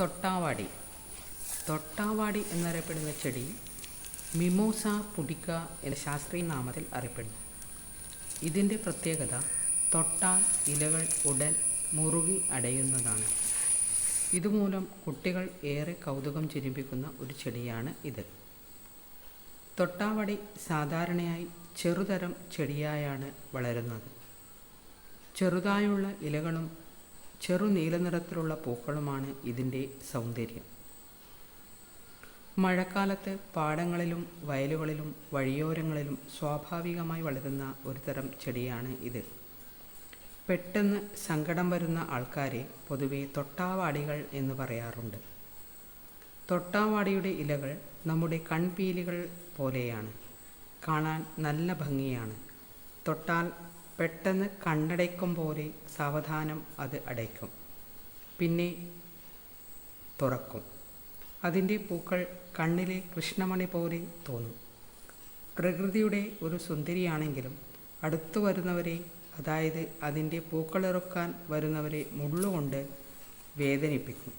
തൊട്ടാവാടി. തൊട്ടാവാടി എന്നറിയപ്പെടുന്ന ചെടി മിമോസ പുഡിക്ക എന്ന ശാസ്ത്രീയ നാമത്തിൽ അറിയപ്പെടുന്നു. ഇതിൻ്റെ പ്രത്യേകത തൊട്ടാൽ ഇലകൾ ഉടൻ മുറുകി അടയുന്നതാണ്. ഇതുമൂലം കുട്ടികൾ ഏറെ കൗതുകം ജനിപ്പിക്കുന്ന ഒരു ചെടിയാണ് ഇത്. തൊട്ടാവാടി സാധാരണയായി ചെറുതരം ചെടിയായാണ് വളരുന്നത്. ചെറുതായുള്ള ഇലകളും ചെറു നീലനിറത്തിലുള്ള പൂക്കളുമാണ് ഇതിൻ്റെ സൗന്ദര്യം. മഴക്കാലത്ത് പാടങ്ങളിലും വയലുകളിലും വഴിയോരങ്ങളിലും സ്വാഭാവികമായി വളരുന്ന ഒരു തരം ചെടിയാണ് ഇത്. പെട്ടെന്ന് സങ്കടം വരുന്ന ആൾക്കാരെ പൊതുവെ തൊട്ടാവാടികൾ എന്ന് പറയാറുണ്ട്. തൊട്ടാവാടിയുടെ ഇലകൾ നമ്മുടെ കൺപീലികൾ പോലെയാണ്. കാണാൻ നല്ല ഭംഗിയാണ്. തൊട്ടാൽ പെട്ടെന്ന് കണ്ണടയ്ക്കും പോലെ സാവധാനം അത് അടയ്ക്കും, പിന്നെ തുറക്കും. അതിൻ്റെ പൂക്കൾ കണ്ണിലെ കൃഷ്ണമണി പോലെ തോന്നും. പ്രകൃതിയുടെ ഒരു സുന്ദരിയാണെങ്കിലും അടുത്തു വരുന്നവരെ, അതായത് അതിൻ്റെ പൂക്കളിറുക്കാൻ വരുന്നവരെ മുള്ളുകൊണ്ട് വേദനിപ്പിക്കും.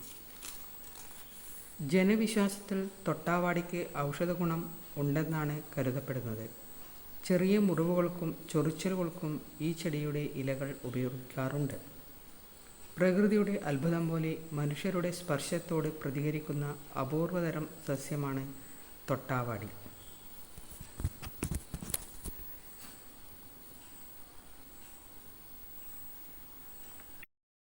ജനവിശ്വാസത്തിൽ തൊട്ടാവാടിക്ക് ഔഷധ ഗുണം ഉണ്ടെന്നാണ് കരുതപ്പെടുന്നത്. ചെറിയ മുറിവുകൾക്കും ചൊറിച്ചിലുകൾക്കും ഈ ചെടിയുടെ ഇലകൾ ഉപയോഗിക്കാറുണ്ട്. പ്രകൃതിയുടെ അത്ഭുതം പോലെ മനുഷ്യരുടെ സ്പർശത്തോട് പ്രതികരിക്കുന്ന അപൂർവതരം സസ്യമാണ് തൊട്ടാവാടി.